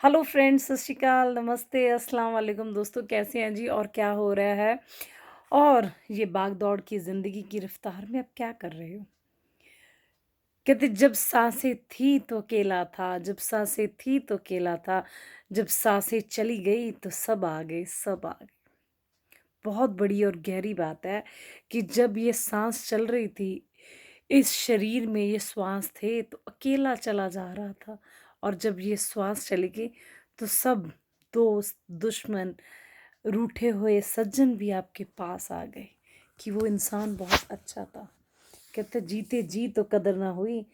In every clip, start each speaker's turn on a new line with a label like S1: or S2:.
S1: Hello friends, सत श्री अकाल, नमस्ते, अस्सलाम वालेकुम दोस्तों, कैसे हैं जी और क्या हो रहा है? और ये भाग-दौड़ की ज़िंदगी की रफ़्तार में अब क्या कर रहे हो? कहते जब साँसें थी तो अकेला था, जब साँसें थी तो अकेला था, जब साँसें चली गई तो सब आ गए, सब आ गए। बहुत बड़ी और गहरी बात है कि जब ये साँस चल रही थी, इस शरीर में ये श्वास थे तो अकेला चला जा रहा था और जब ये श्वास चली गई तो सब दोस्त, दुश्मन, रूठे हुए सज्जन भी आपके पास आ गए कि वो इंसान बहुत अच्छा था। कहते जीते जी तो कदर ना हुई,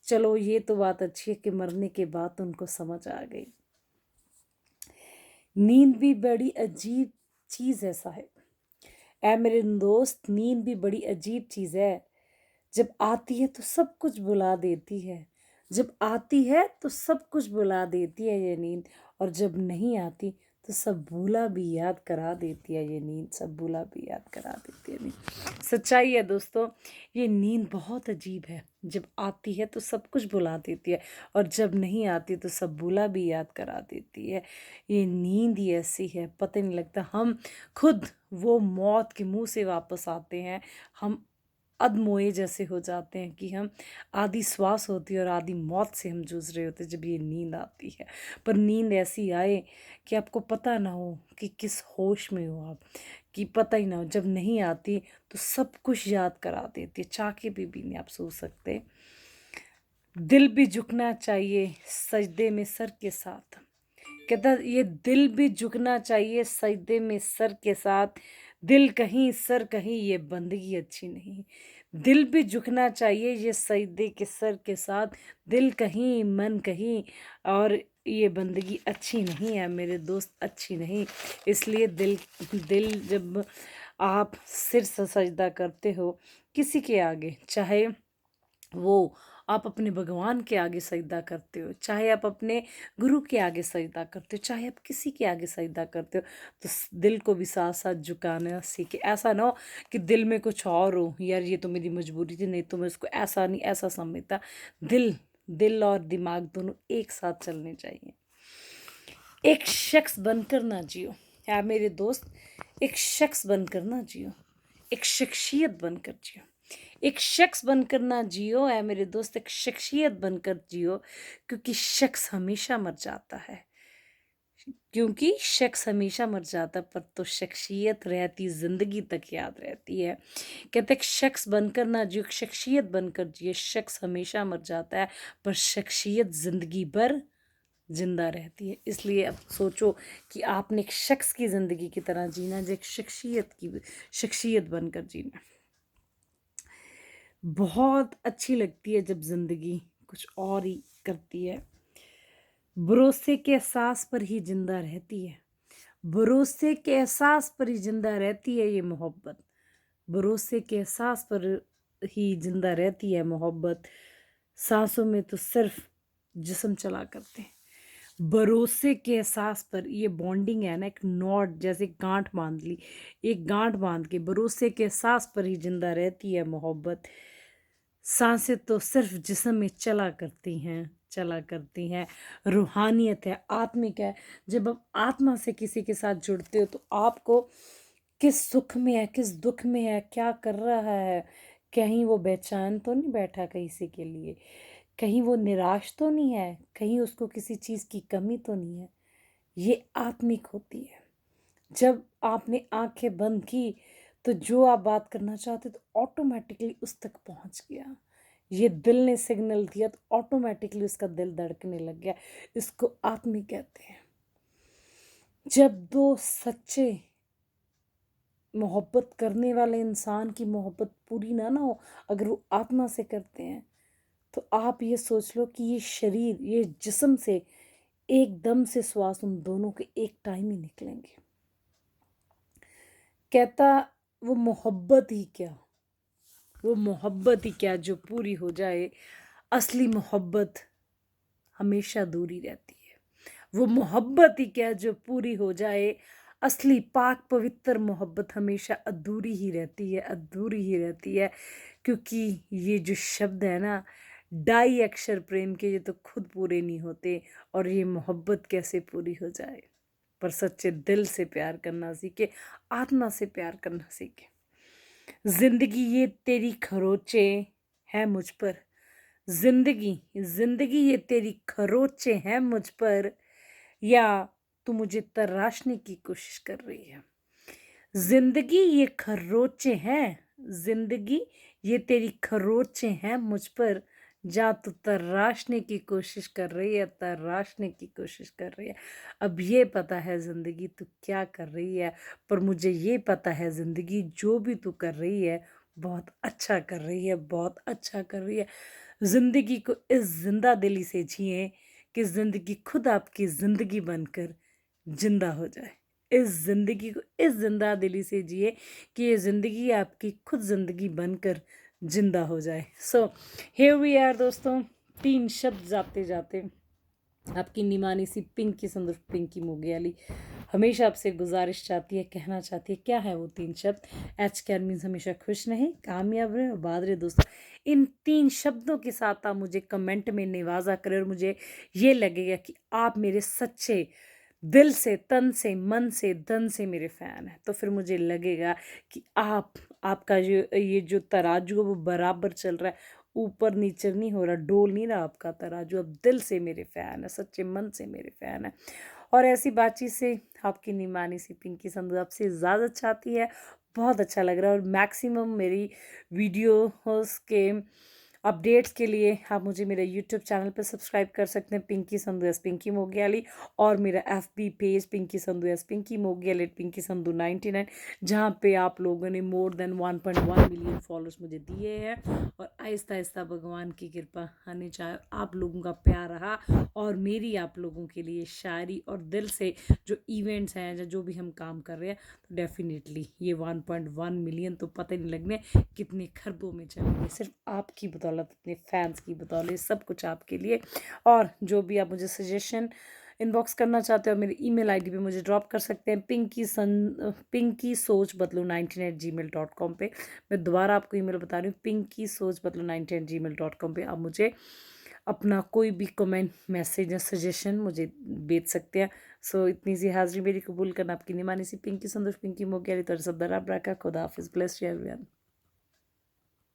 S1: चलो ये तो बात अच्छी है कि मरने के बाद उनको समझ आ गई। नींद भी बड़ी अजीब चीज़ ऐसा है। ऐ मेरे दोस्त, नींद भी बड़ी अजीब चीज़ है। जब आती है तो सब कुछ भुला देती है। जब आती है तो सब कुछ भुला देती है ये नींद, और जब नहीं आती तो सब भूला भी याद करा देती है ये नींद, सब भूला भी याद करा देती है नींद। सच्चाई है दोस्तों, ये नींद बहुत अजीब है। जब आती है तो सब कुछ भुला देती है और जब नहीं आती तो सब भूला भी याद करा देती है। ये नींद ही ऐसी है, पता नहीं लगता हम खुद वो मौत के मुँह से वापस आते हैं। हम अधमोए जैसे हो जाते हैं कि हम आधी श्वास होती है और आधी मौत से हम जूझ रहे होते हैं जब ये नींद आती है। पर नींद ऐसी आए कि आपको पता ना हो कि किस होश में हो आप, कि पता ही ना हो। जब नहीं आती तो सब कुछ याद करा देती है, चाह के भी नहीं आप सो सकते। दिल भी झुकना चाहिए सजदे में सर के साथ। कहता ये दिल भी झुकना चाहिए सजदे में सर के साथ, दिल कहीं सर कहीं ये बंदगी अच्छी नहीं। दिल भी झुकना चाहिए ये सजदे के सर के साथ, दिल कहीं मन कहीं, और ये बंदगी अच्छी नहीं है मेरे दोस्त, अच्छी नहीं। इसलिए दिल दिल जब आप सिर से सजदा करते हो किसी के आगे, चाहे वो आप अपने भगवान के आगे सजदा करते हो, चाहे आप अपने गुरु के आगे सजदा करते हो, चाहे आप किसी के आगे सजदा करते हो, तो दिल को भी साथ साथ झुकाना सीखे। ऐसा ना हो कि दिल में कुछ और हो, यार ये तो मेरी मजबूरी थी, नहीं तो मैं उसको ऐसा नहीं ऐसा समझता। दिल दिल और दिमाग दोनों एक साथ चलने चाहिए। एक शख्स बनकर ना जियो, या मेरे दोस्त, एक शख्स बनकर ना जियो, एक शख्सियत बनकर जियो। एक शख्स बनकर ना जियो ऐ मेरे दोस्त, एक शख्सियत बनकर जियो, क्योंकि शख्स हमेशा मर जाता है। क्योंकि शख्स हमेशा मर जाता पर तो शख्सियत रहती ज़िंदगी तक याद रहती है। कहते एक शख्स बनकर ना जियो, एक शख्सियत बनकर जियो। शख्स हमेशा मर जाता है पर शख्सियत ज़िंदगी भर ज़िंदा रहती है। इसलिए अब सोचो कि आपने एक शख्स की ज़िंदगी की तरह जीना, जो एक शख्सियत बनकर जीना। बहुत अच्छी लगती है जब ज़िंदगी कुछ और ही करती है। भरोसे के एहसास पर ही ज़िंदा रहती है। भरोसे के एहसास पर ही ज़िंदा रहती है ये मोहब्बत। भरोसे के एहसास पर ही ज़िंदा रहती है मोहब्बत। साँसों में तो सिर्फ़ जिस्म चला करते हैं। भरोसे के एहसास पर ये बॉन्डिंग है ना, एक नॉट जैसे गांठ बांध ली, एक गांठ बांध के भरोसे के एहसास पर ही जिंदा रहती है मोहब्बत। सांसें तो सिर्फ जिस्म में चला करती हैं, चला करती हैं। रूहानियत है, आत्मिक है। जब आप आत्मा से किसी के साथ जुड़ते हो तो आपको किस सुख में है, किस दुख में है, क्या कर रहा है, कहीं वो बेचैन तो नहीं बैठा किसी के लिए, कहीं वो निराश तो नहीं है, कहीं उसको किसी चीज़ की कमी तो नहीं है। ये आत्मिक होती है। जब आपने आंखें बंद की तो जो आप बात करना चाहते तो ऑटोमेटिकली उस तक पहुंच गया। ये दिल ने सिग्नल दिया तो ऑटोमेटिकली उसका दिल धड़कने लग गया। इसको आत्मिक कहते हैं। जब दो सच्चे मोहब्बत करने वाले इंसान की मोहब्बत पूरी ना हो, अगर वो आत्मा से करते हैं, तो आप ये सोच लो कि ये शरीर, ये जिस्म से एकदम से श्वास उन दोनों के एक टाइम ही निकलेंगे। कहता वो मोहब्बत ही क्या, वो मोहब्बत ही क्या जो पूरी हो जाए। असली मोहब्बत हमेशा दूरी रहती है। वो मोहब्बत ही क्या जो पूरी हो जाए। असली पाक पवित्र मोहब्बत हमेशा अधूरी ही रहती है, अधूरी ही रहती है। क्योंकि ये जो शब्द है ना, ढाई अक्षर प्रेम के ये तो खुद पूरे नहीं होते, और ये मोहब्बत कैसे पूरी हो जाए। पर सच्चे दिल से प्यार करना सीखे, आत्मा से प्यार करना सीखे। जिंदगी ये तेरी खरोचे हैं मुझ पर, जिंदगी जिंदगी ये तेरी खरोचे हैं मुझ पर, या तू मुझे तराशने की कोशिश कर रही है। जिंदगी ये खरोचे हैं, जिंदगी ये तेरी खरोचे हैं मुझ पर, जा तू तराशने की कोशिश कर रही है, तराशने की कोशिश कर रही है। अब ये पता है जिंदगी तू क्या कर रही है, पर मुझे ये पता है जिंदगी जो भी तू कर रही है बहुत अच्छा कर रही है, बहुत अच्छा कर रही है। जिंदगी को इस जिंदा दिली से जिए कि जिंदगी खुद आपकी जिंदगी बनकर जिंदा हो जाए। इस ज़िंदगी को इस ज़िंदा दिली से जिए कि ये ज़िंदगी आपकी खुद ज़िंदगी बनकर जिंदा हो जाए। सो हियर वी आर दोस्तों, 3 शब्द जाते जाते आपकी निमानी सी पिंकी सुंदर पिंकी मोगयाली हमेशा आपसे गुजारिश चाहती है, कहना चाहती है। क्या है वो 3 शब्द? एच कैन मीन्स हमेशा खुश रहें, कामयाब रहें और आबाद रहें। दोस्तों इन 3 शब्दों के साथ आप मुझे कमेंट में नवाजा करें, और मुझे ये लगेगा कि आप मेरे सच्चे दिल से, तन से, मन से, धन से मेरे फ़ैन हैं। तो फिर मुझे लगेगा कि आपका ये जो तराजू है वो बराबर चल रहा है, ऊपर नीचे नहीं हो रहा, डोल नहीं रहा आपका तराजू। अब दिल से मेरे फ़ैन है, सच्चे मन से मेरे फ़ैन है। और ऐसी बातचीत से आपकी निमानी सी पिंकी संधू आपसे इजाज़त चाहती है। बहुत अच्छा लग रहा है, और मैक्सिमम मेरी वीडियोस के अपडेट्स के लिए आप मुझे मेरे यूट्यूब चैनल पर सब्सक्राइब कर सकते हैं, पिंकी संधू एस पिंकी मोगयाली, और मेरा FB page Pinky Sandhu S Pinky Mogyali Pinky Sandhu 99, जहाँ पे आप लोगों ने मोर देन 1.1 मिलियन फॉलोअर्स मुझे दिए हैं। और आहिस्ता आहिस्ता भगवान की कृपा आने चाहे, आप लोगों का प्यार रहा, और मेरी आप लोगों के लिए शायरी और दिल से जो इवेंट्स हैं या जो भी हम काम कर रहे हैं, तो डेफिनेटली ये 1.1 मिलियन तो पता नहीं लगने कितने खरबों में चलेंगे, सिर्फ आपकी बदौलत, अपने फैंस की बदौलत, सब कुछ आपके लिए। और जो भी आप मुझे सजेशन इनबॉक्स करना चाहते हो, मेरी ईमेल आईडी पे मुझे ड्रॉप कर सकते हैं, पिंकी सोच बदलो 19@gmail.com पे। मैं दोबारा आपको ईमेल बता रही हूँ, पिंकी सोच बदलो 19@gmail.com पे। आप मुझे अपना कोई भी कमेंट, मैसेज या सजेशन मुझे भेज सकते हैं। सो इतनी सी हाजिरी मेरी कबूल करना। आपकी निमानी सी पिंकी संतोष पिंकी मोगयाली, तो सब दरा ब्राका, खुदा हाफिज़, ब्लेस यू एवरीवन।